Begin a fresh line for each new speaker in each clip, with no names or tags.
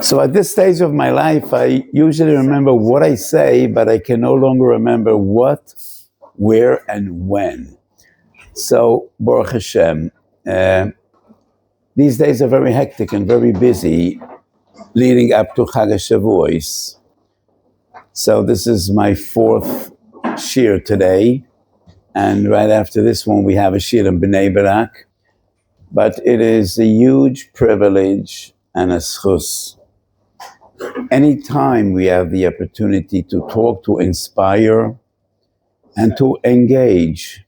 So at this stage of my life, I usually remember what I say, but I can no longer remember what, where, and when. So, Baruch Hashem, these days are very hectic and very busy, leading up to HaGaon. So this is my fourth Shiur today, and right after this one we have a Shiur in Bnei Brak. But it is a huge privilege and a schus. Anytime we have the opportunity to talk, to inspire, and to engage,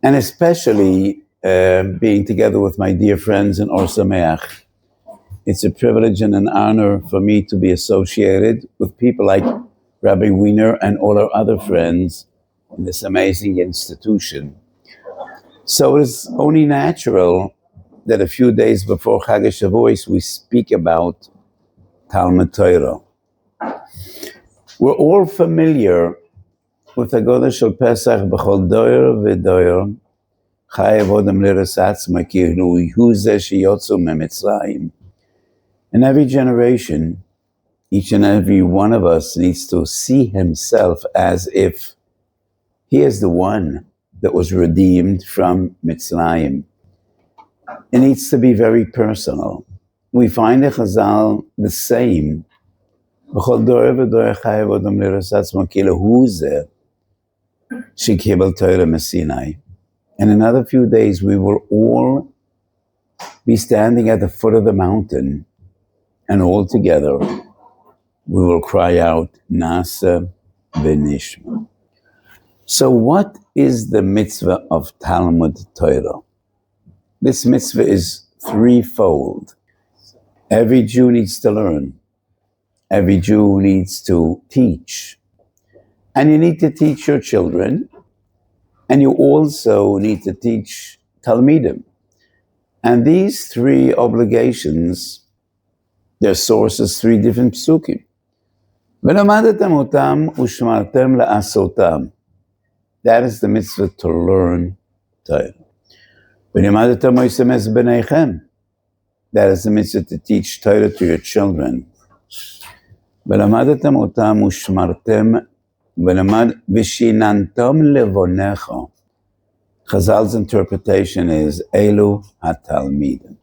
and especially being together with my dear friends in Or Sameach, it's a privilege and an honor for me to be associated with people like Rabbi Wiener and all our other friends in this amazing institution. So it's only natural that a few days before HaGaon we speak about Talmud Torah. We're all familiar with the Godah Shel Pesach b'chol doyer v'doyer chayev odem liras atzmo ki hu zeh sheyotzu miMitzrayim. In every generation, each and every one of us needs to see himself as if he is the one that was redeemed from Mitzrayim. It needs to be very personal. We find the Chazal the same. B'chol doyer v'doyer chayev odem liras atzmo ki hu zeh shekibel Torah meSinai. In another few days, we will all be standing at the foot of the mountain, and all together, we will cry out, Nasa v'nishma. So what is the mitzvah of Talmud Torah? This mitzvah is threefold. Every Jew needs to learn. Every Jew needs to teach. And you need to teach your children. And you also need to teach Talmidim. And these three obligations, their sources, three different psukim. That is the mitzvah to learn Torah. That is the mitzvah to teach Torah to your children. Chazal's interpretation is Elu HaTalmidim.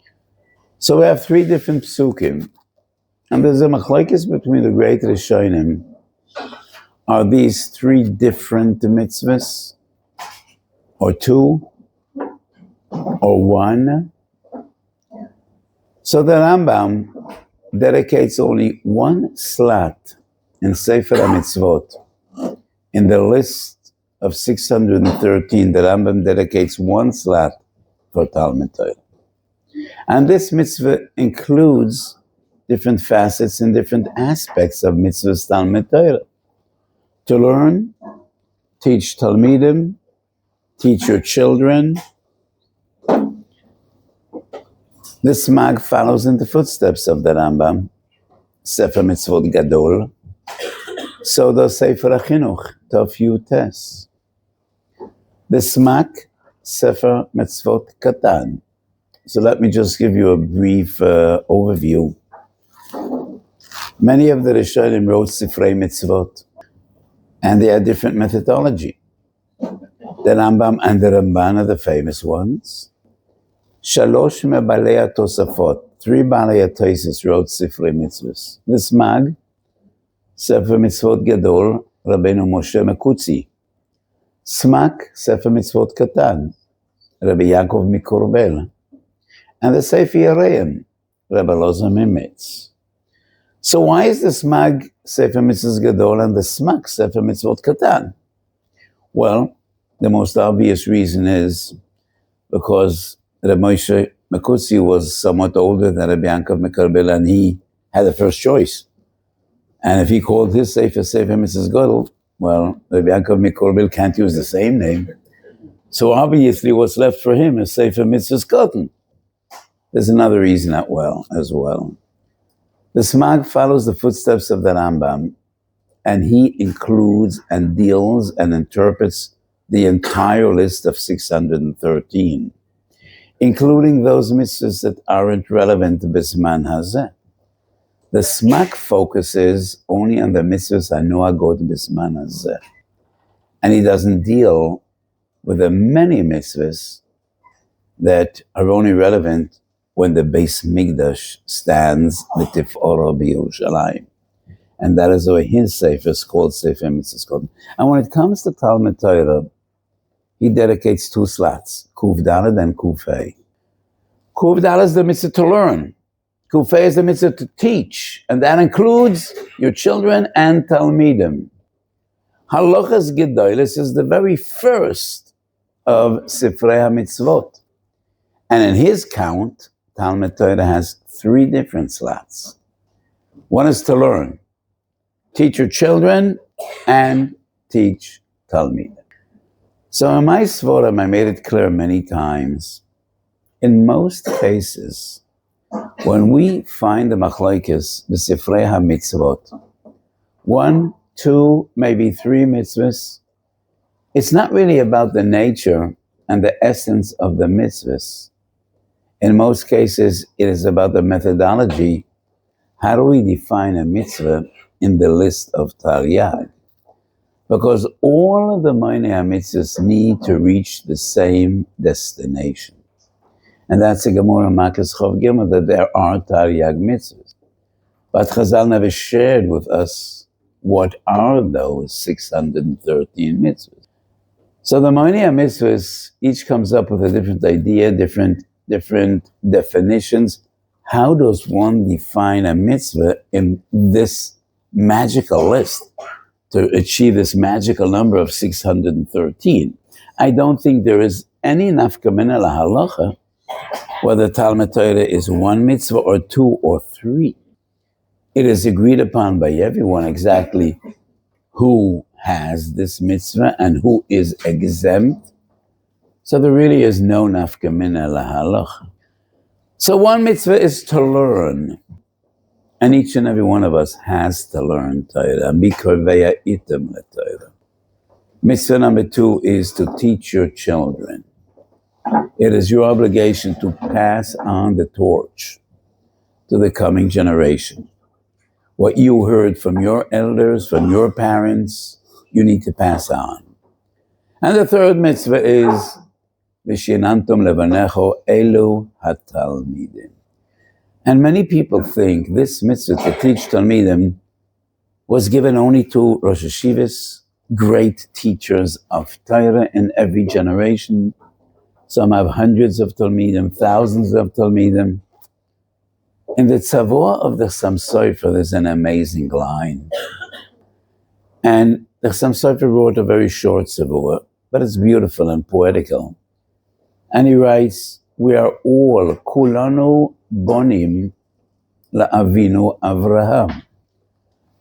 So we have three different psukim, and there's a machlokes between the great Rishonim. Are these three different mitzvahs, or two, or one? So the Rambam dedicates only one slot in Sefer HaMitzvot. In the list of 613, the Rambam dedicates one slot for Talmud Torah. And this mitzvah includes different facets and different aspects of mitzvahs Talmud Torah. To learn, teach Talmidim, teach your children. This mag follows in the footsteps of the Rambam, Sefer Mitzvot Gadol. So does Sefer HaChinuch, Tov Yutes. The Smak, Sefer Mitzvot Katan. So let me just give you a brief overview. Many of the Rishonim wrote Sifrei Mitzvot, and they had different methodology. The Rambam and the Ramban are the famous ones. Shalosh mebalei Tosafot, three balei Tosis wrote Sifrei Mitzvot. The Smag, Sefer Mitzvot Gadol, Rabbeinu Moshe Mekutzi. Smak, Sefer Mitzvot Katan, Rabbi Yaakov Mikorbel. And the Sefer Yereim, Rabbi Loza Mimitz. So why is the Smag Sefer Mitzvot Gadol and the Smak Sefer Mitzvot Katan? Well, the most obvious reason is because Rabbi Moshe Mekutzi was somewhat older than Rabbi Yaakov Mikorbel, and he had the first choice. And if he called his Sefer Mitzvot Gadol, well, Rabbi Yaakov Mikorbel can't use the same name. So obviously what's left for him is Sefer Mitzvot Katan. There's another reason as well. The Smag follows the footsteps of the Rambam, and he includes and deals and interprets the entire list of 613, including those mitzvahs that aren't relevant to Bisman Hazeh. The smak focuses only on the mitzvahs hanoagot bisman hazeh, and he doesn't deal with the many mitzvahs that are only relevant when the Beis Mikdash stands l'tif'oro b'Yerushalayim. And that is why his sefer is called Sefer Mitzvahs. And when it comes to Talmud Torah, he dedicates 2 slots, Kuf Daled and Kuf Hey. Kuf Daled is the mitzvah to learn. Kuf Hey is the mitzvah to teach, and that includes your children and Talmidim. Halachas Gedolos is the very first of Sifrei HaMitzvot. And in his count, Talmud Torah has 3 different slots. One is to learn, teach your children, and teach Talmud. So in my Svarim, I made it clear many times, in most cases, when we find the machlokes, the Sifrei HaMitzvot, 1, 2, maybe 3 mitzvahs, it's not really about the nature and the essence of the mitzvahs. In most cases, it is about the methodology. How do we define a mitzvah in the list of Taryag? Because all of the Minei HaMitzvahs need to reach the same destination. And that's the Gemara Makos Chav Gimel, that there are Taryag mitzvahs. But Chazal never shared with us what are those 613 mitzvahs. So the Minei HaMitzvahs, each comes up with a different idea, different definitions. How does one define a mitzvah in this magical list to achieve this magical number of 613? I don't think there is any nafka mina halacha whether Talmud Torah is 1 mitzvah or 2 or 3. It is agreed upon by everyone exactly who has this mitzvah and who is exempt. So there really is no nafka mina halacha. So 1 mitzvah is to learn. And each and every one of us has to learn Torah. Mikorveya item leTorah. Mitzvah number 2 is to teach your children. It is your obligation to pass on the torch to the coming generation. What you heard from your elders, from your parents, you need to pass on. And the 3rd mitzvah is V'shinantum levanecho elu hatalmidim. And many people think this mitzvah to teach Talmidim was given only to Rosh Hashivas, great teachers of Torah in every generation. Some have hundreds of Talmidim, thousands of Talmidim. In the Tzavor of the Chassam Sofer, there's an amazing line. And the Chassam Sofer wrote a very short Tzavor, but it's beautiful and poetical. And he writes, we are all kulanu bonim la'avinu Avraham.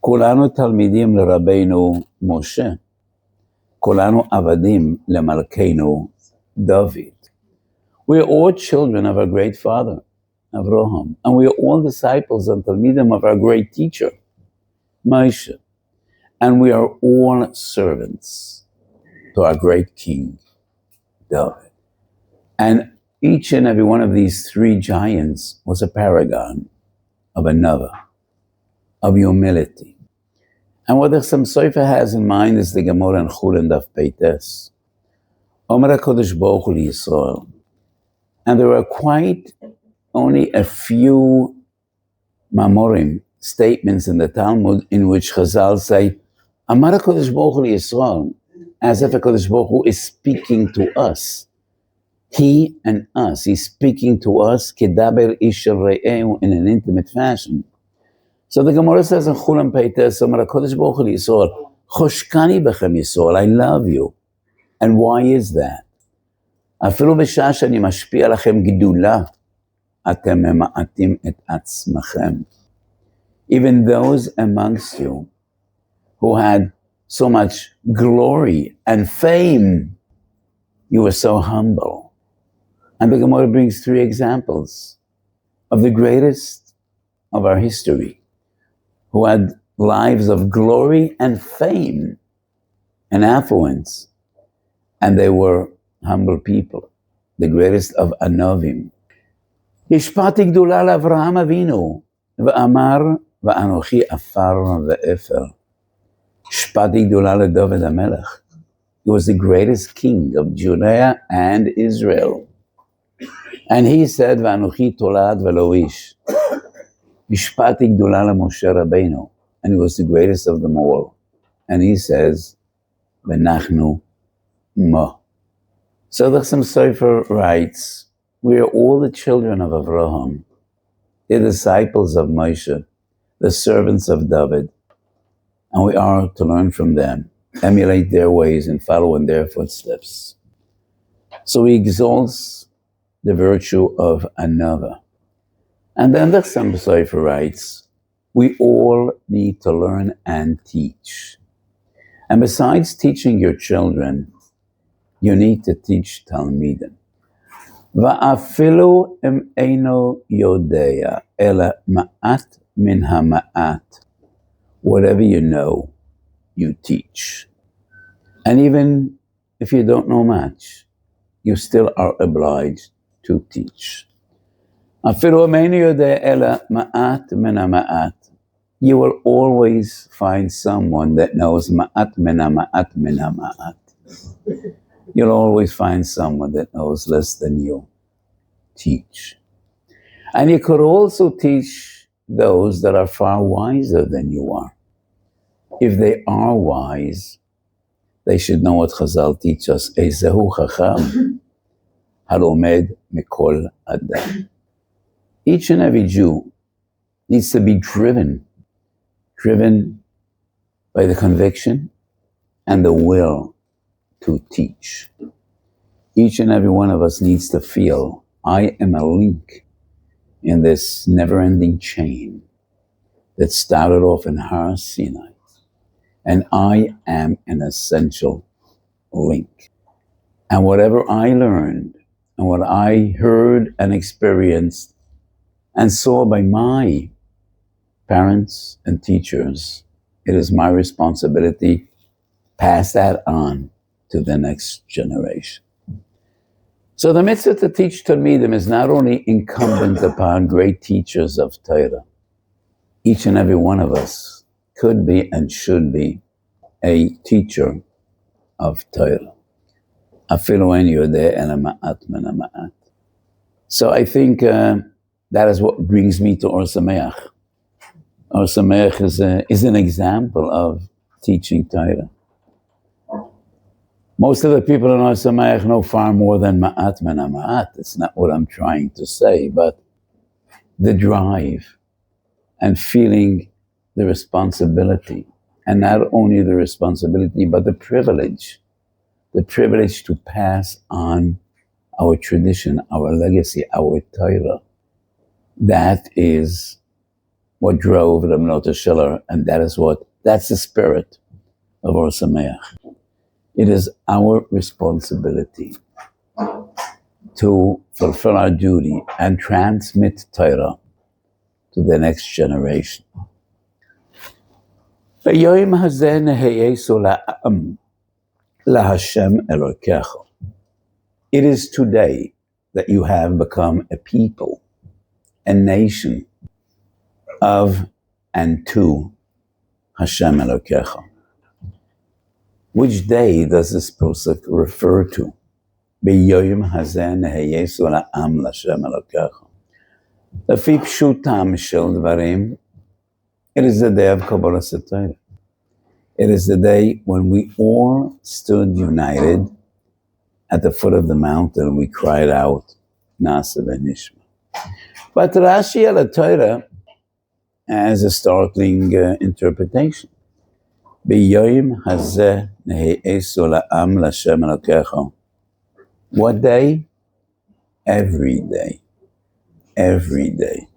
Kulanu talmidim l'Rabbeinu Moshe. Kulanu avadim lemalkeinu David. We are all children of our great father, Avraham. And we are all disciples and talmidim of our great teacher, Moshe. And we are all servants to our great king, David. And each and every one of these 3 giants was a paragon of another, of humility. And what the Chassam Sofer has in mind is the Gemara in Chulin Daf Peites. Omer HaKadosh Baruch Hu Yisrael. And there are quite only a few mamorim, statements in the Talmud, in which Chazal say, Amar HaKadosh Baruch Hu Yisrael, as if HaKadosh Baruch Hu is speaking to us. He and us, he's speaking to us, kedaber ish re'ehu, in an intimate fashion. So the Gemara says in Chulam Peites, Amar HaKadosh Baruch Hu Yisrael, choshkani bechem Yisrael, I love you. And why is that? Afilu b'shah shani mashpia lachem gdula, atem mema'atim et atzmachem. Even those amongst you who had so much glory and fame, you were so humble. And the Gemara brings 3 examples of the greatest of our history, who had lives of glory and fame and affluence, and they were humble people, the greatest of Anovim. Hishpati gdula l'Avraham Avinu, v'amar ואנוכי עפר ואפר. השפעתי גדולה לדוד המלך. He was the greatest king of Judea and Israel. And he said, ואנוכי תולד ולא איש. השפעתי גדולה למשה רבינו. And he was the greatest of them all. And he says, ואנחנו mo. So the Chassam Sofer writes, we are all the children of Avraham, the disciples of Moshe, the servants of David, and we are to learn from them, emulate their ways and follow in their footsteps. So he exalts the virtue of another. And then the Chassam Sofer writes, we all need to learn and teach. And besides teaching your children, you need to teach Talmidim. ואפילו אם אינו יודע, אלא מעט מן המעט. Whatever you know, you teach. And even if you don't know much, you still are obliged to teach. אפילו אם אינו יודע, אלא מעט מן המעט. You will always find someone that knows ma'at min ha'ma'at min ha'ma'at. You'll always find someone that knows less than you. Teach. And you could also teach those that are far wiser than you are. If they are wise, they should know what Chazal teach us. Ezehu chacham halomed mikol adam. Each and every Jew needs to be driven by the conviction and the will to teach. Each and every one of us needs to feel, I am a link in this never-ending chain that started off in Har Sinai, and I am an essential link. And whatever I learned, and what I heard and experienced, and saw by my parents and teachers, it is my responsibility to pass that on to the next generation. So the mitzvah to teach Talmidim is not only incumbent upon great teachers of Torah. Each and every one of us could be and should be a teacher of Torah. Afilu en yodeh ela ma'at min ha'ma'at. So I think that is what brings me to Or Sameach. Or Sameach is an example of teaching Torah. Most of the people in Or Sameach know far more than ma'at min ha'ma'at. It's not what I'm trying to say, but the drive and feeling the responsibility, and not only the responsibility, but the privilege to pass on our tradition, our legacy, our Torah. That is what drove the Mnota Schiller, and that's the spirit of Or Sameach. It is our responsibility to fulfill our duty and transmit Torah to the next generation. It is today that you have become a people, a nation of and to Hashem Elokecha. Which day does this pasuk refer to? B'yoyim hazeh neheyesu la'am l'Hashem Elokecha. Lefi pshutam shel dvarim, it is the day of Kabbalas Torah. It is the day when we all stood united at the foot of the mountain and we cried out, Na'aseh v'nishma. But Rashi al Torah has a startling interpretation. B'yoyim hazeh neheyesu la'am l'Hashem Elokecha. What day? Every day. Every day.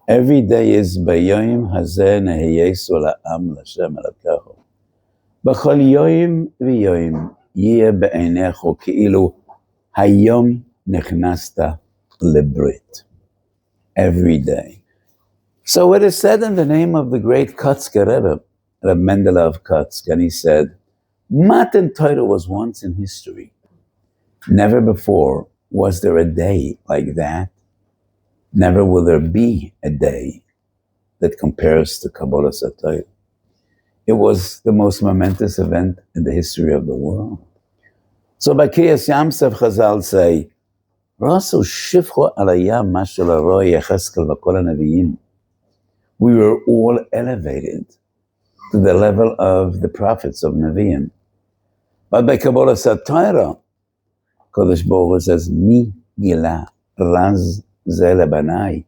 Every day is B'yoyim hazeh neheyesu la'am l'Hashem Elokecha. B'chol yoyim v'yoyim yeh be'einecho ki'ilu hayom nechnasta lebrit. Every day. So it is said in the name of the great Kotzker Rebbe, Reb Mendele of Kotzk, and he said, Matan Torah was once in history. Never before was there a day like that. Never will there be a day that compares to Kabbalah Satayr. It was the most momentous event in the history of the world. So by Kriyas Yamsef, Chazal say, Rasu shifcho alayam mashal aroi Yecheskel v'kol hanaviyim. We were all elevated to the level of the prophets of Nevi'im. But by Kabbalah Satayr, Kodesh Baruch Hu says, Mi gila raz ze lebanai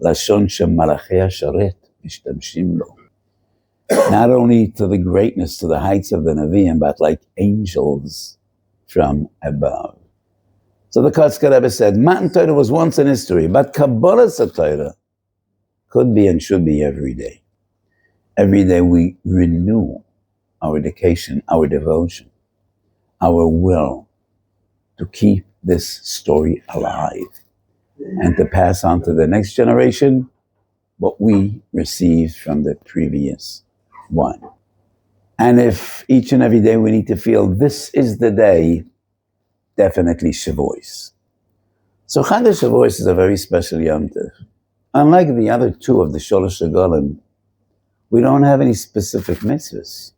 lashon shemalachei hasharet mishtamshim lo. Not only to the greatness, to the heights of the Nevi'im, but like angels from above. So the Kotzker Rebbe said, Matan Torah was once in history, but Kabbalah Satayr could be and should be every day. Every day we renew our dedication, our devotion, our will to keep this story alive and to pass on to the next generation what we received from the previous one. And if each and every day we need to feel this is the day, definitely Shavuos. So Chag Shavuos is a very special Yom Tov. Unlike the other two of the Sholosh Regalim, we don't have any specific mitzvahs.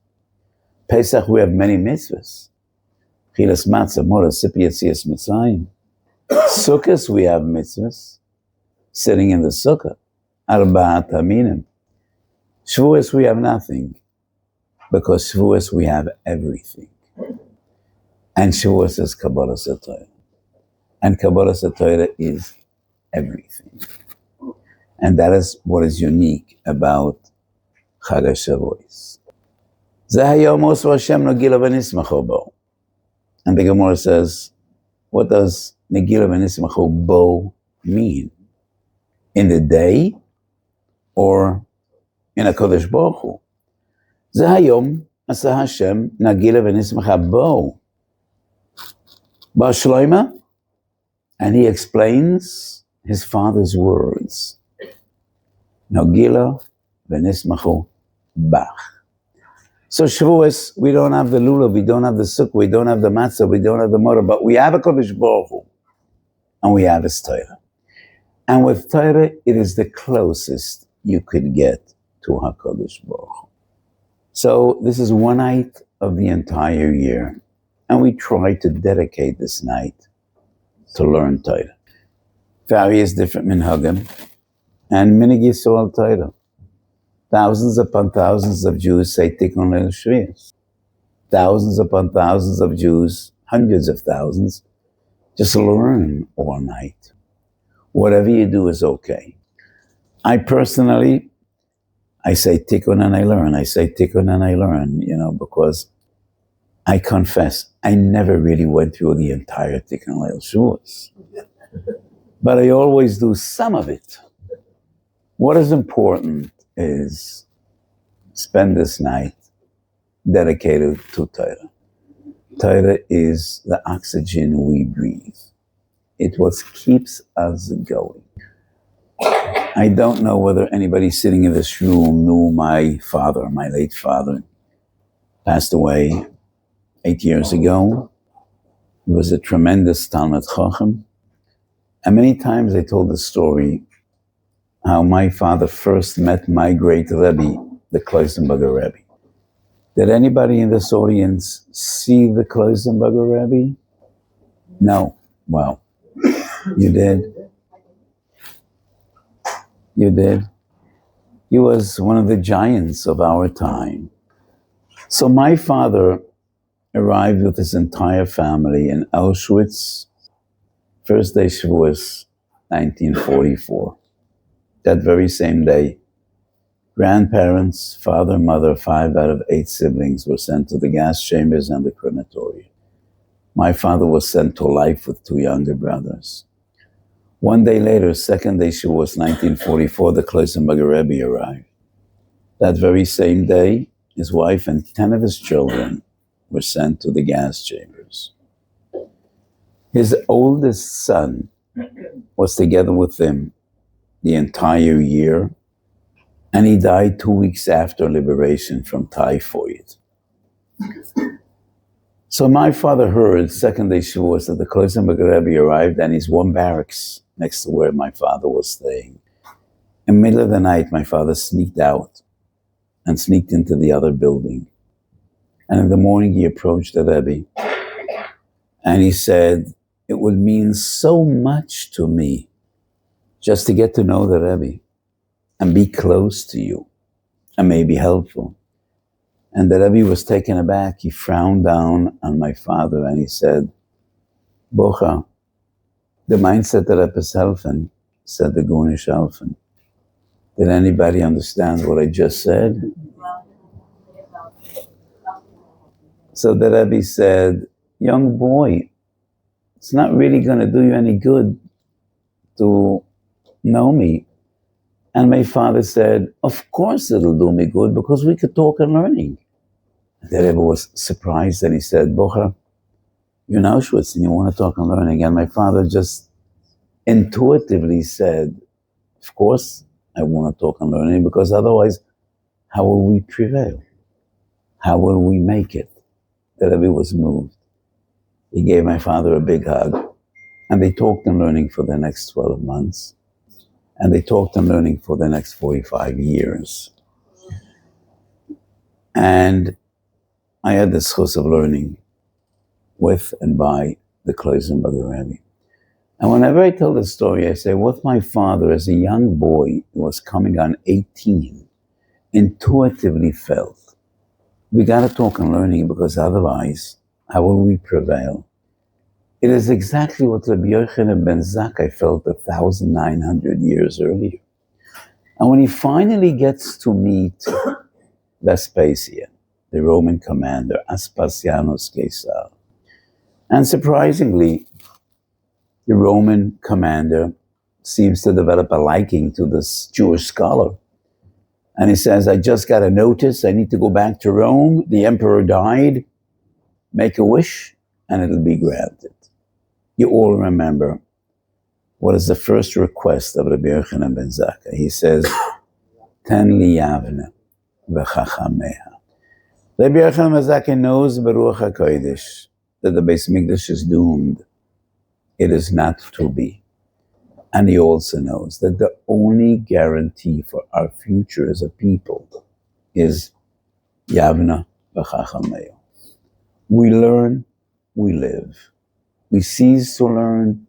Pesach, we have many mitzvahs. Chilas Matzah, Mora, Sipi Yetzias Mitzrayim. Sukkos, we have mitzvahs. Sitting in the sukkah. Arba'at Aminim. Shavuos, we have nothing. Because Shavuos, we have everything. And Shavuos is Kabbalah Satayr. And Kabbalah Satayr is everything. And that is what is unique about Chag Shavuos. And the Gemara says, what does Negila v'nismacho bo mean? In the day or in a Kodesh Baruch Hu? Zehayom asa Hashem Negila v'nismacha bo. Ba'shloima, and he explains his father's words. Negila v'nismacho bach. So Shavuos, we don't have the lulav, we don't have the sukkah, we don't have the matzah, we don't have the morah, but we have a Kodesh Baruch Hu, and we have his Torah. And with Torah, it is the closest you could get to HaKodesh Baruch Hu. So this is one night of the entire year, and we try to dedicate this night to learn Torah. Various different minhagim, and minig Yisrael Torah. Thousands upon thousands of Jews say Tikkun Leil Shvius. Thousands upon thousands of Jews, hundreds of thousands, just learn all night. Whatever you do is okay. I personally, I say Tikkun and I learn. I say Tikkun and I learn, because I confess, I never really went through the entire Tikkun Leil Shvius. But I always do some of it. What is important is spend this night dedicated to Torah. Torah is the oxygen we breathe. It what keeps us going. I don't know whether anybody sitting in this room knew my father, my late father. Passed away 8 years ago. He was a tremendous Talmid Chacham. And many times I told the story how my father first met my great Rebbe, the Kloisenberger Rebbe. Did anybody in this audience see the Kloisenberger Rebbe? No. Well, you did. You did. He was one of the giants of our time. So my father arrived with his entire family in Auschwitz, first day Shavuos, 1944. That very same day, grandparents, father, mother, 5 out of 8 siblings were sent to the gas chambers and the crematorium. My father was sent to life with 2 younger brothers. One day later, second day Shavuos, 1944, the Kloisenberger Rebbe arrived. That very same day, his wife and 10 of his children were sent to the gas chambers. His oldest son was together with him the entire year, and he died 2 weeks after liberation from typhoid. So my father heard, second day Shavuos, that the Kloisenberger Rebbe arrived, and he's one barracks next to where my father was staying. In the middle of the night, my father sneaked out and sneaked into the other building. And in the morning, he approached the Rebbe. And he said, it would mean so much to me just to get to know the Rebbe and be close to you and maybe helpful. And the Rebbe was taken aback. He frowned down on my father and he said, Bocha, the mindset that Rebbe is helfen, said the Gunish helfen. Did anybody understand what I just said? So the Rebbe said, young boy, it's not really going to do you any good to know me. And my father said, of course it'll do me good because we could talk and learning. The Rebbe was surprised and he said, Bocha, you're in Auschwitz and you want to talk and learning. And my father just intuitively said, of course I want to talk and learning because otherwise, how will we prevail? How will we make it? The Rebbe was moved. He gave my father a big hug and they talked and learning for the next 12 months. And they talked and learning for the next 45 years. And I had the schus of learning with and by the Kloisenberger Rebbe. And whenever I tell the story, I say, what my father as a young boy who was coming on 18, intuitively felt. We got to talk and learning because otherwise, how will we prevail? It is exactly what Rabbi Yochanan ben Zakkai felt 1,900 years earlier. And when he finally gets to meet Vespasian, the Roman commander, Aspasianus Caesar, and surprisingly, the Roman commander seems to develop a liking to this Jewish scholar. And he says, I just got a notice, I need to go back to Rome, the emperor died, make a wish, and it'll be granted. You all remember what is the first request of Rabbi Yochanan ben Zakkai. He says, Ten li yavna v'chachameha. Rabbi Yochanan ben Zakkai knows Beruach HaKodesh that the Beis Mikdash is doomed. It is not to be. And he also knows that the only guarantee for our future as a people is Yavna v'chachameha. We learn, we live. We cease to learn,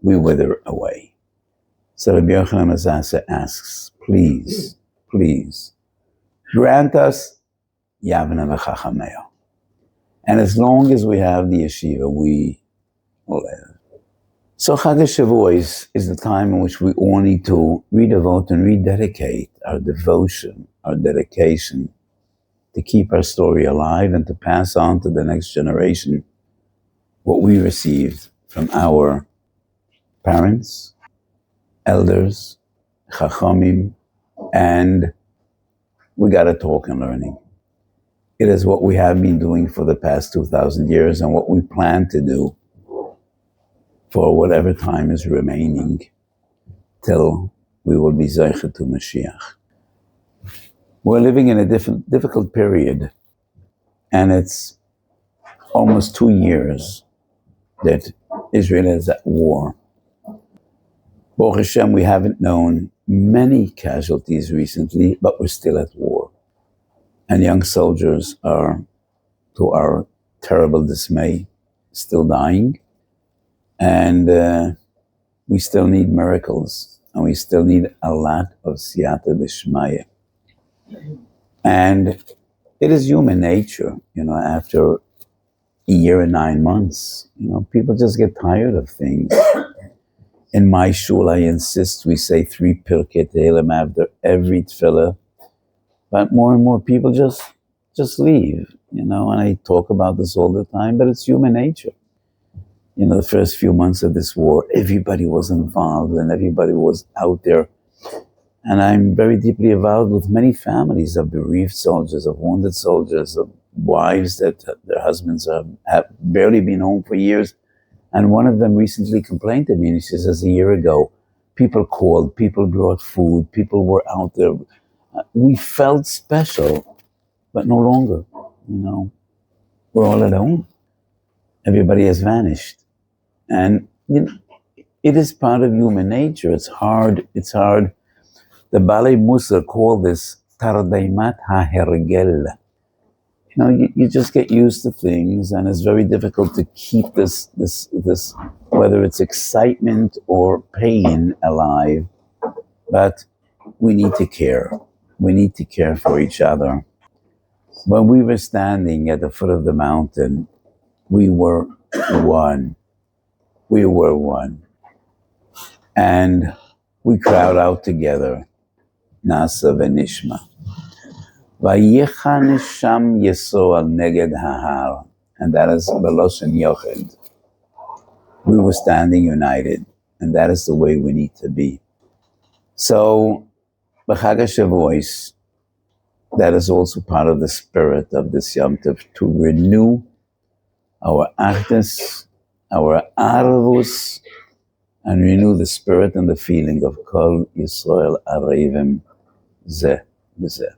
we wither away. So Rabbi Yochanan ben Zakkai asks, please, please, grant us Yavna v'chachameha. And as long as we have the yeshiva, we live. So HaGaon is the time in which we all need to redevote and rededicate our devotion, our dedication to keep our story alive and to pass on to the next generation what we received from our parents, elders, chachamim, and we got to talk and learning. It is what we have been doing for the past 2,000 years and what we plan to do for whatever time is remaining till we will be Zeicha to Mashiach. We're living in a difficult period, and it's almost 2 years that Israel is at war. Baruch Hashem, we haven't known many casualties recently, but we're still at war. And young soldiers are, to our terrible dismay, still dying. And we still need miracles, and we still need a lot of siyata d'shmaya. And it is human nature, after a year and 9 months, people just get tired of things. In my shul, I insist we say 3 Pirkei Tehillim after every tefillah, but more and more people just leave, and I talk about this all the time, but it's human nature. The first few months of this war, everybody was involved and everybody was out there. And I'm very deeply involved with many families of bereaved soldiers, of wounded soldiers, of wives that their husbands have barely been home for years. And one of them recently complained to me, and she says, a year ago, people called, people brought food, people were out there. We felt special, but no longer, we're all alone. Everybody has vanished. And it is part of human nature. It's hard The Balei Musa call this Tardeimat HaHergel. You just get used to things, and it's very difficult to keep this, whether it's excitement or pain, alive. But we need to care. We need to care for each other. When we were standing at the foot of the mountain, we were one. We were one. And we crowd out together. Nasa v'nishma. Vayechan sham Yisroel neged hahar. And that is Beloshen Yochid. We were standing united. And that is the way we need to be. So, b'Chag HaShavuos, that is also part of the spirit of this Yom Tov, to renew our achdus, our arvus, and renew the spirit and the feeling of Kol Yisrael Arevim Zeh B'Zeh.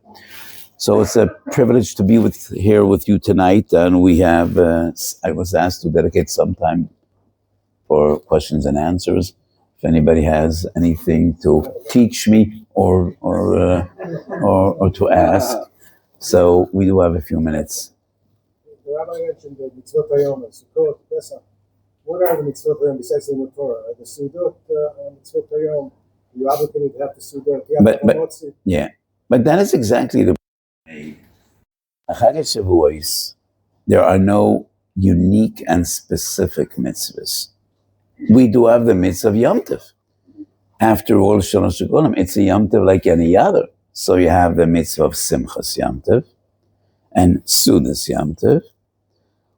So it's a privilege to be here with you tonight, and we have, I was asked to dedicate some time for questions and answers. If anybody has anything to teach me or to ask, so we do have a few minutes.
The rabbi mentioned the mitzvot hayom, Sukkot, Pesach. What are the mitzvot hayom besides the Torah? Are the Sudot mitzvot hayom? You obligated to have the Sudot.
But that is exactly the HaGaon Rav Weiss. There are no unique and specific mitzvahs. We do have the mitzvah of Yom Tov. After all, Shalosh Shekolim, it's a Yom Tov like any other. So you have the mitzvah of Simchas Yom Tov and Sudas Yom Tov.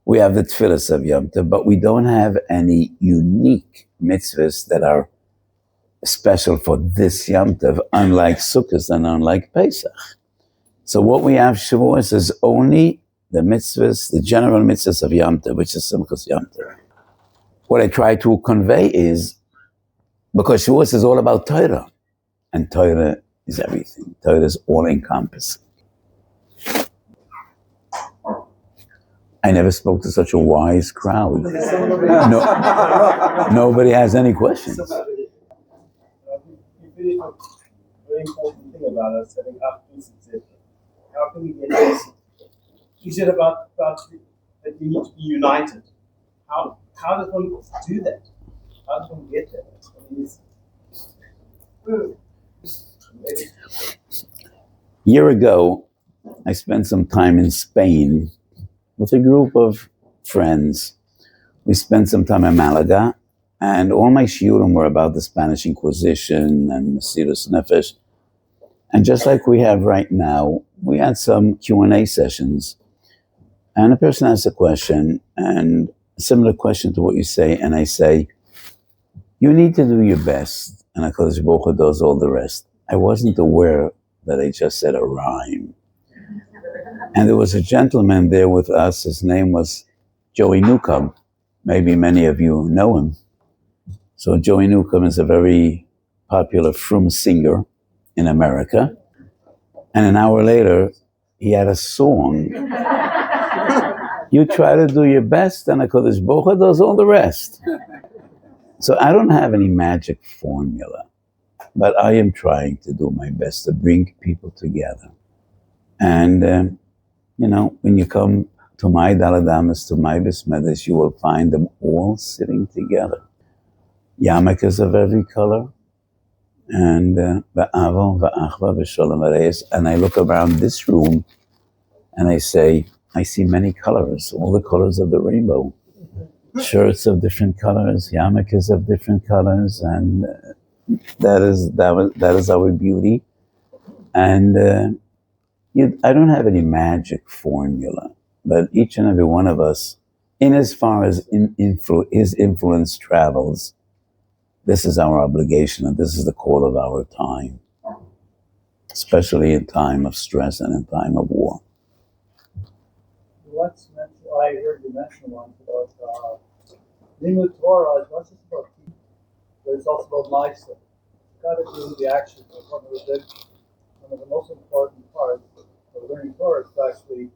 We have the Tfilas of Yom Tov, but we don't have any unique mitzvahs that are special for this Yom Tov, unlike Sukkot and unlike Pesach. So what we have Shavuos is only the mitzvahs, the general mitzvahs of Yom Tov, which is Simchas Yom Tov. What I try to convey is, because Shavuos is all about Torah, and Torah is everything. Torah is all-encompassing. I never spoke to such a wise crowd. Nobody has any questions.
You finished a very important thing about us setting up this. How can we get this? You said about that you need to be united. How does one do that? How does one get there?
A year ago, I spent some time in Spain with a group of friends. We spent some time in Malaga, and all my shiurim were about the Spanish Inquisition and Mesirus Nefesh. And just like we have right now, we had some Q&A sessions, and a person asked a question, and a similar question to what you say, and I say, you need to do your best, and HaKadosh Baruch Hu does all the rest. I wasn't aware that I just said a rhyme. And there was a gentleman there with us, his name was Joey Newcomb. Maybe many of you know him. So Joey Newcomb is a very popular frum singer in America. And an hour later, he had a song. You try to do your best, and HaKadosh Baruch Hu does all the rest. So I don't have any magic formula, but I am trying to do my best to bring people together. And, when you come to my Daladamas, to my Bismedes, you will find them all sitting together. Yarmulkes of every color, and Ba'avo, Ba'achva, B'Sholem V'Reis. And I look around this room, and I say, I see many colors, all the colors of the rainbow. Shirts of different colors, yarmulkes of different colors, and that is our beauty. And I don't have any magic formula, but each and every one of us, in as far as his influence travels, this is our obligation, and this is the call of our time, especially in time of stress and in time of war.
I heard you mention once about Limud Torah is not just about people, but it's also about mindset. You've got to do the action. One of the most important parts of learning Torah is to actually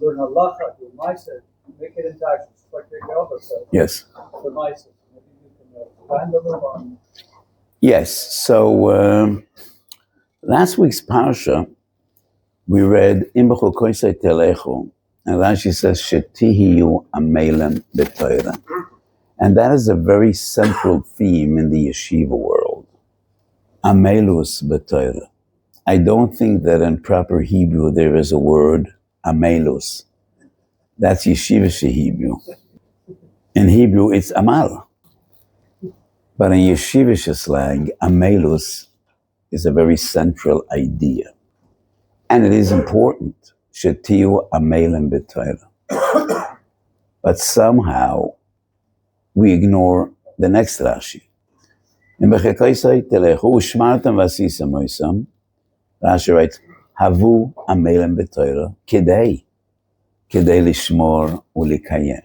learn halacha, do mindset, make it into action. It's like the Elder said.
Yes.
The mindset. Maybe you can expand a little on
Yes, so last week's parsha, we read Im b'chukoisei telechu, and Rashi says, Shetihiyu amelem b'Torah. And that is a very central theme in the yeshiva world. Amelus b'Torah. I don't think that in proper Hebrew there is a word, amelus. That's yeshivish Hebrew. In Hebrew, it's amal. But in yeshivish slang, amelus is a very central idea. And it is important. Shetiu amelem b'Torah. But somehow, we ignore the next Rashi. Rashi writes, Havu amelem b'Torah kedei lishmor ulikayem.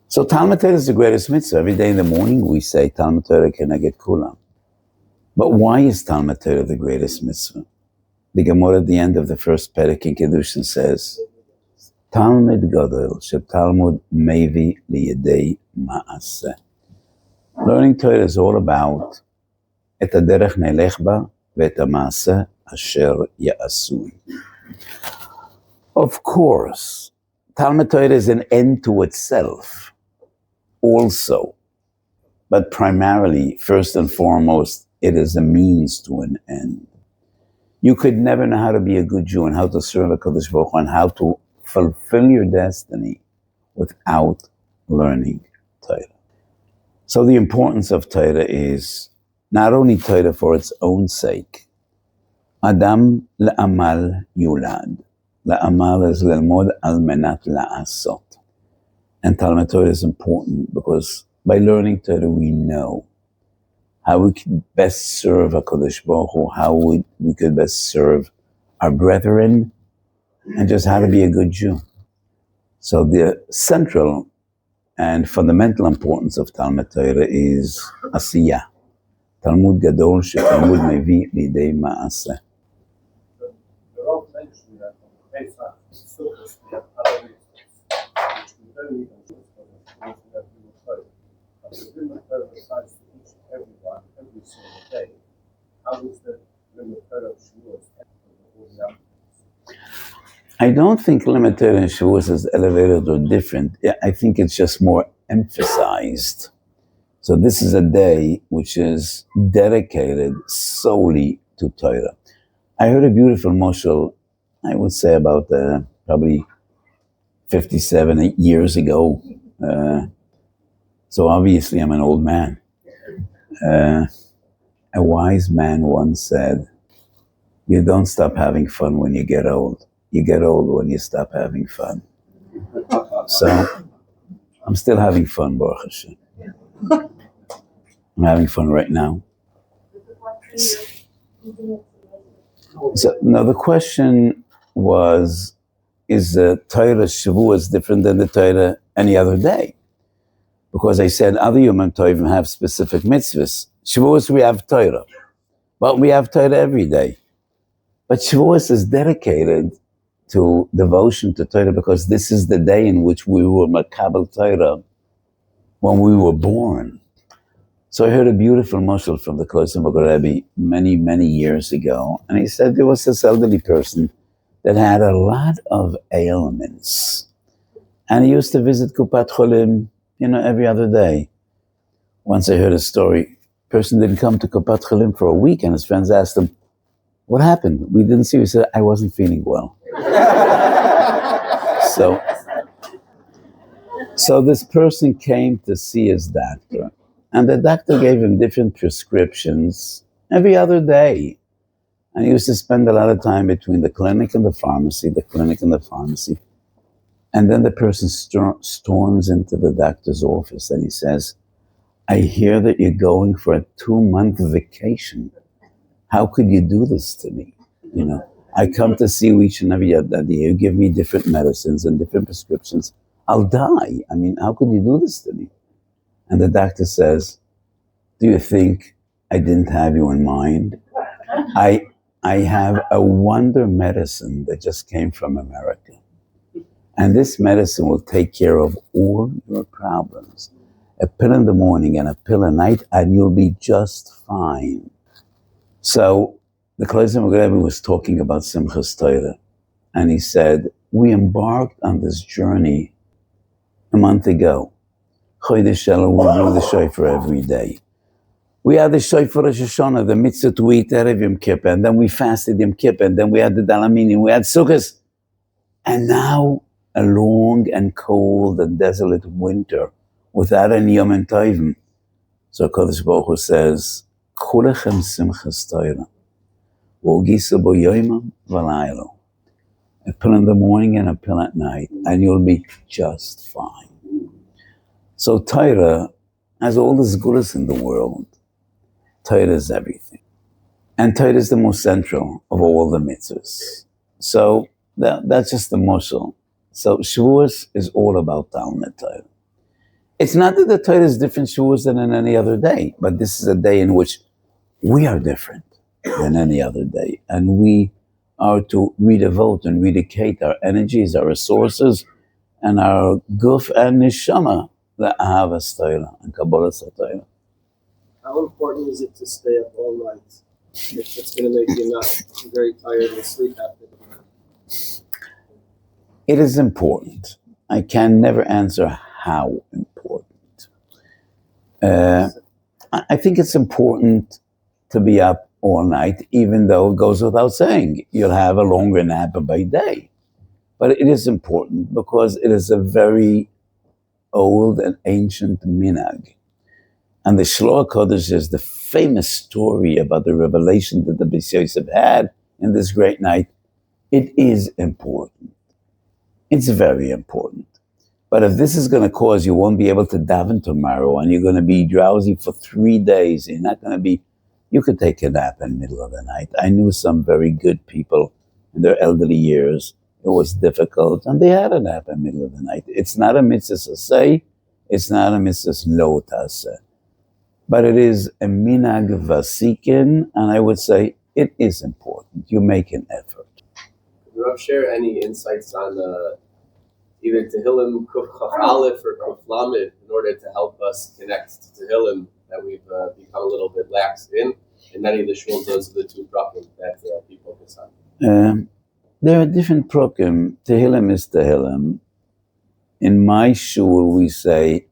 So Talmud Torah is the greatest mitzvah. Every day in the morning we say Talmud Torah keneged kulam. But why is Talmud Torah the greatest mitzvah? The Gemara at the end of the first Perek in Kedushin says, Talmud Gadol sheTalmud mevi liyedei ma'aseh. Learning Torah is all about et haderech nelech ba ve'et ha'maaseh asher ya'asui. Of course, Talmud Torah is an end to itself also, but primarily, first and foremost, it is a means to an end. You could never know how to be a good Jew and how to serve HaKadosh Baruch Hu and how to fulfill your destiny without learning Torah. So the importance of Torah is not only Torah for its own sake. Adam la'amal yulad. La'amal is lelmod al menat la'asot. And Talmud Torah is important because by learning Torah we know how we can best serve HaKadosh Baruch Hu, how we could best serve our brethren, and just how to be a good Jew. So the central and fundamental importance of Talmud Torah is Asiyah. Talmud Gadol sheTalmud mevi lidei ma'aseh.
The Rav mentioned that on the Pesach, Sukkot, we have other mitzvahs, which we don't even do because we have Limud Torah. But the Limud Torah recites to each and everyone every single day. How is the Limud Torah of Shiur all the other?
I don't think Milchemet Mitzvah and Shavuos is elevated or different. I think it's just more emphasized. So this is a day which is dedicated solely to Torah. I heard a beautiful moshel, I would say about probably 57 years ago. So obviously I'm an old man. A wise man once said, you don't stop having fun when you get old. You get old when you stop having fun. So I'm still having fun, Baruch Hashem. I'm having fun right now. So now the question was, is the Torah Shavuos different than the Torah any other day? Because I said other Yom Tovim have specific mitzvahs. Shavuos we have Torah. But we have Torah every day. But Shavuos is dedicated to devotion to Torah because this is the day in which we were Makabel Torah when we were born. So I heard a beautiful moshel from the Kloster Rebbe many, many years ago. And he said there was this elderly person that had a lot of ailments. And he used to visit Kupat Cholim, every other day. Once I heard a story, person didn't come to Kupat Cholim for a week and his friends asked him, what happened? We didn't see you. He said, I wasn't feeling well. So this person came to see his doctor, and the doctor gave him different prescriptions every other day. And he used to spend a lot of time between the clinic and the pharmacy, And then the person storms into the doctor's office and he says, I hear that you're going for a 2-month vacation. How could you do this to me? I come to see you each and every other day. You give me different medicines and different prescriptions. I'll die. How could you do this to me? And the doctor says, do you think I didn't have you in mind? I have a wonder medicine that just came from America. And this medicine will take care of all your problems. a pill in the morning and a pill at night, and you'll be just fine. So the Kollel Rebbe was talking about Simchas Torah, and he said, we embarked on this journey a month ago. Chodesh Elul, we'll do the shofar every day. We had the shofar Rosh Hashanah, the mitzvah to eat Erev Yom Kippur, and then we fasted Yom Kippur, and then we had the Dalaminim, we had Sukkot. And now a long and cold and desolate winter without any Yom Tovim. So Kodesh Baruch Hu says, Kulechem Simchas Torah, V'ogisu bo yoimam v'laylo. A pill in the morning and a pill at night, and you'll be just fine. So Torah has all the zgulas in the world. Torah is everything. And Torah is the most central of all the mitzvahs. So that's just the moshel. So Shavuos is all about Talmud Torah. It's not that the Torah is different Shavuos than in any other day, but this is a day in which we are different than any other day. And we are to redevote and rededicate our energies, our resources, and our guf and neshama, the Ahavas Torah and Kabbalas Torah.
How important is it to stay up all night? If it's going to make you not very tired and sleep after the night.
It is important. I can never answer how important. I think it's important to be up all night, even though it goes without saying. You'll have a longer nap by day. But it is important because it is a very old and ancient minhag. And the Shloah Kodesh is the famous story about the revelation that the Beis Yosef had in this great night. It is important. It's very important. But if this is going to cause you won't be able to daven tomorrow and you're going to be drowsy for 3 days, you're not going to be, you could take a nap in the middle of the night. I knew some very good people in their elderly years. It was difficult, and they had a nap in the middle of the night. It's not a mitzvah to say, it's not a mitzvah lo taseh. But it is a minhag vasikin, and I would say it is important. You make an effort.
Could Rav share any insights on either Tehillim Kuf Chaf Aleph or Kuf Lamed in order to help us connect to Tehillim that we've become a little bit lax in? And many of the shuls, those are the two prakim that we focus on.
There are different prakim. Tehillim is Tehillim. In my shul, we say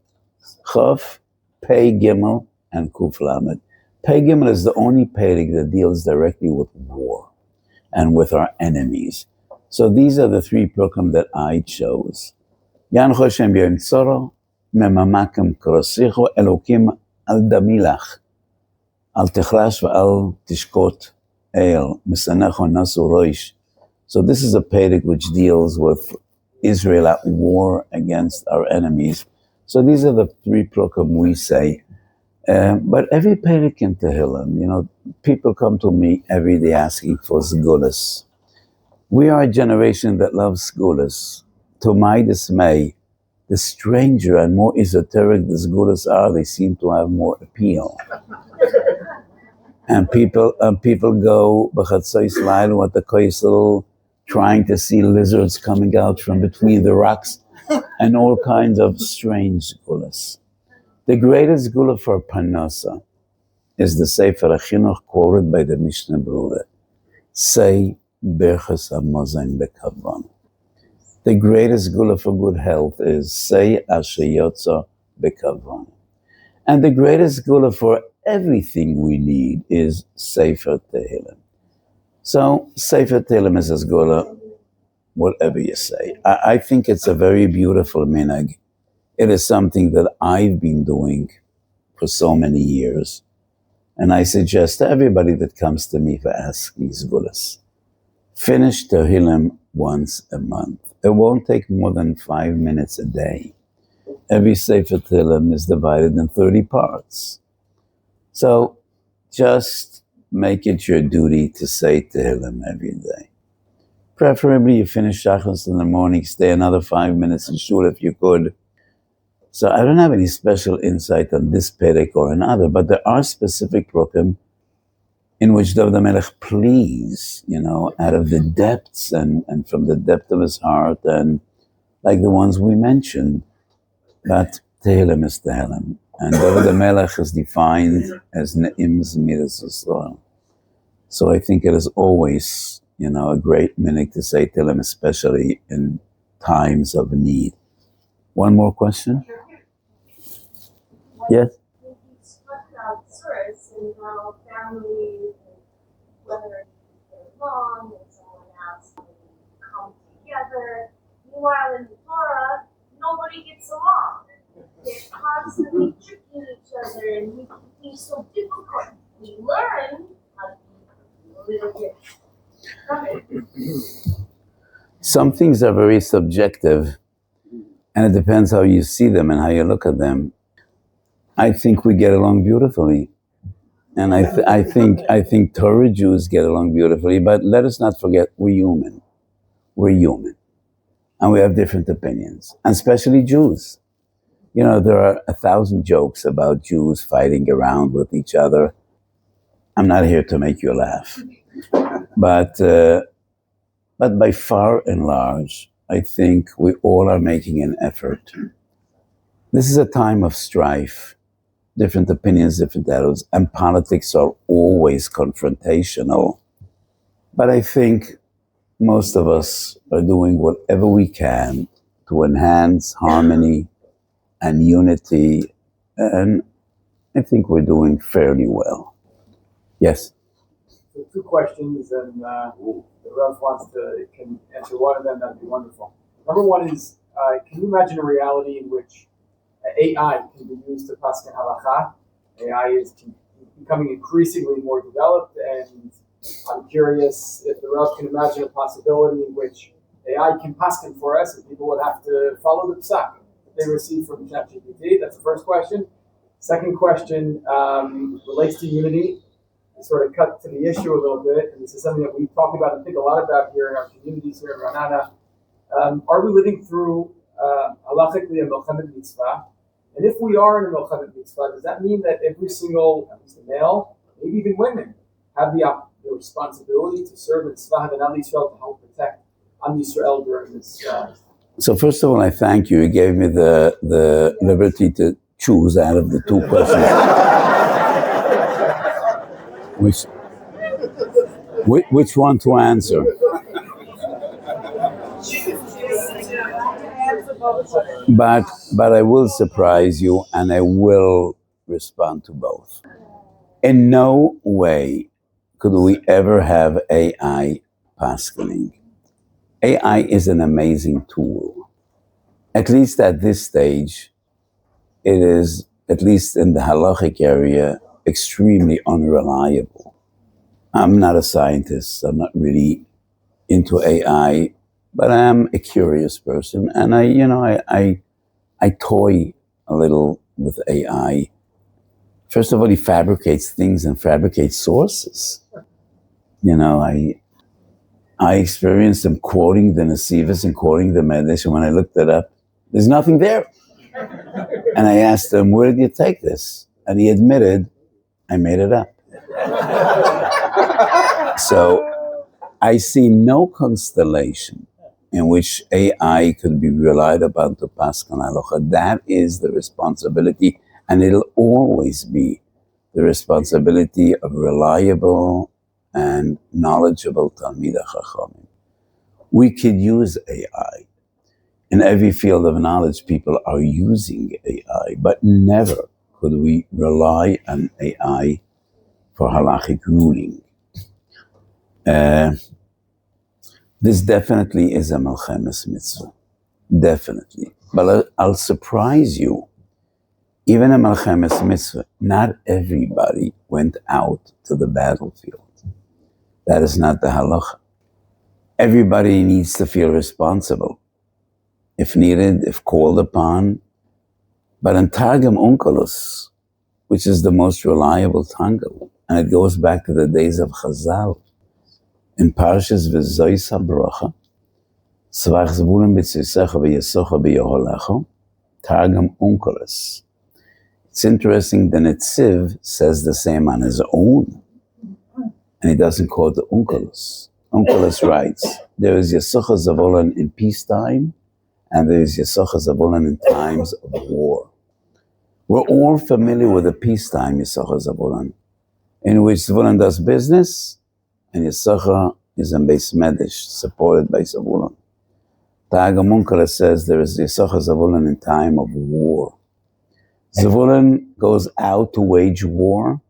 Chaf, Pei Gimel, and Kuf Lamed. Pei Gimel is the only perek that deals directly with war and with our enemies. So these are the 3 prakim that I chose. Yan Choshem Yom Tzoro, Memamakim Krosicho, Elokim Al Damilach, Al Techrash V'Al Tishkot El, Misanecho Nasu Roish. So this is a perek which deals with Israel at war against our enemies. So these are the 3 prakim we say. But every perek in Tehillim, people come to me every day asking for sgulas. We are a generation that loves sgulas. To my dismay, the stranger and more esoteric the sgulas are, they seem to have more appeal. And people go b'chatzos laila at the koisel, trying to see lizards coming out from between the rocks, and all kinds of strange sgulas. The greatest gula for Parnasa is the Sefer HaChinuch quoted by the Mishnah Berurah. Say, Berchas HaMozain B'Kavan. The greatest gula for good health is Say, Asher Yotza B'Kavan. And the greatest gula for everything we need is Sefer Tehillim. So, Sefer Tehillim is a gula, whatever you say. I think it's a very beautiful minhag. It is something that I've been doing for so many years. And I suggest to everybody that comes to me for asking sgulas, finish Tehillim once a month. It won't take more than 5 minutes a day. Every Sefer Tehillim is divided in 30 parts. So just make it your duty to say Tehillim every day. Preferably you finish Shachos in the morning, stay another 5 minutes in shul if you could. So I don't have any special insight on this perek or another, but there are specific prakim in which David HaMelech pleads, out of the depths and from the depth of his heart, and like the ones we mentioned. But Tehillim is Tehillim. And David Melech is defined as Ne'im Zmidas Yisrael. So I think it is always, a great minute to say Tehillim, especially in times of need. One more question? Yes?
You spoke about source and how family, whether you get along and someone else, come together. Meanwhile, in the Torah, nobody gets along. They're constantly tricking each other and making things so difficult. We learn how to be a little bit.
Some things are very subjective, and it depends how you see them and how you look at them. I think we get along beautifully, and I think Torah Jews get along beautifully. But let us not forget, we're human. We're human, and we have different opinions, and especially Jews. There are 1,000 jokes about Jews fighting around with each other. I'm not here to make you laugh, but by far and large, I think we all are making an effort. This is a time of strife, different opinions, different attitudes, and politics are always confrontational. But I think most of us are doing whatever we can to enhance harmony and unity, and I think we're doing fairly well. Yes?
So 2 questions, and the Rav can answer one of them, that'd be wonderful. Number one is, can you imagine a reality in which AI can be used to paskin halacha? AI is becoming increasingly more developed, and I'm curious if the Rav can imagine a possibility in which AI can paskin for us, and people would have to follow the psak that they receive from ChatGPT. That's the first question. Second question relates to unity. Sort of cut to the issue a little bit, and this is something that we've talked about and think a lot about here in our communities here in Raanana. Are we living through halachically a Milchemet Mitzvah? And if we are in a Milchemet Mitzvah, does that mean that every single, at least the male, maybe even women, have the responsibility to serve in Tzva Haganah Yisrael to help protect Am Yisrael during this?
So first of all, I thank you. You gave me the liberty to choose out of the 2 questions. Which one to answer? But I will surprise you, and I will respond to both. In no way could we ever have AI paskening. AI is an amazing tool. At least at this stage, it is, at least in the halachic area, extremely unreliable. I'm not a scientist. I'm not really into AI, but I am a curious person, and I toy a little with AI. First of all, he fabricates things and fabricates sources. I experienced him quoting the Nesivos and quoting the Medrash, and when I looked it up, there's nothing there. And I asked him, where did you take this? And he admitted, I made it up. So I see no constellation in which AI could be relied upon to pass on halacha. That is the responsibility, and it'll always be the responsibility of reliable and knowledgeable Talmidei Chachamim. We could use AI. In every field of knowledge, people are using AI, but never could we rely on AI for halachic ruling. This definitely is a Milchemet Mitzvah, definitely. But I'll surprise you, even a Milchemet Mitzvah, not everybody went out to the battlefield. That is not the halacha. Everybody needs to feel responsible, if needed, if called upon. But in Targum Onkelos, which is the most reliable Tangle, and it goes back to the days of Chazal, in Parshas V'Zois HaBrocha, Tzvach Zebulun B'Tzisecha V'Yesocha B'Yeholecha, Targum Onkelos. It's interesting, the Netziv says the same on his own, and he doesn't quote the Onkelos. Onkelos writes, there is Yesocha Zebulun in peacetime, and there is Yesocha Zebulun in times of war. We're all familiar with the peacetime Yisachar Zavulun, in which Zavulun does business and Yisachar is in Beis Medish, supported by Zavulun. The HaGaon Rav says there is Yisachar Zavulun in time of war. Zavulun goes out to wage war,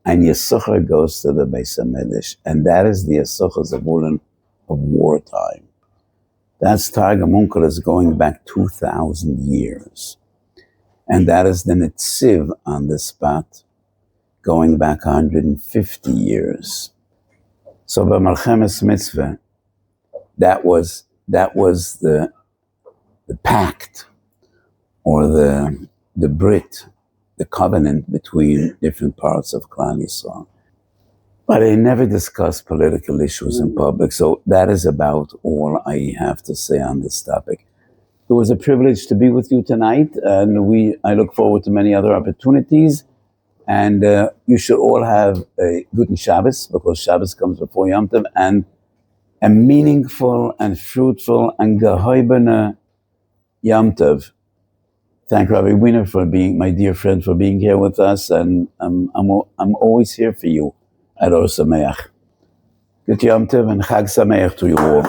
and Yisachar goes to the Beis Medish, and that is the Yisachar Zavulun of wartime. That's HaGaon Rav going back 2,000 years. And that is the Netziv on the spot, going back 150 years. So by Milchemet Mitzvah, that was the pact, or the Brit, the covenant between different parts of Klal Yisrael. But they never discussed political issues in public, so that is about all I have to say on this topic. It was a privilege to be with you tonight, and I look forward to many other opportunities. And you should all have a good Shabbos, because Shabbos comes before Yom Tov, and a meaningful and fruitful and gehoibene Yom Tov. Thank Rabbi Wiener for being my dear friend, for being here with us, and I'm always here for you at Or Sameach. Good Yom Tov and Chag Sameach to you all.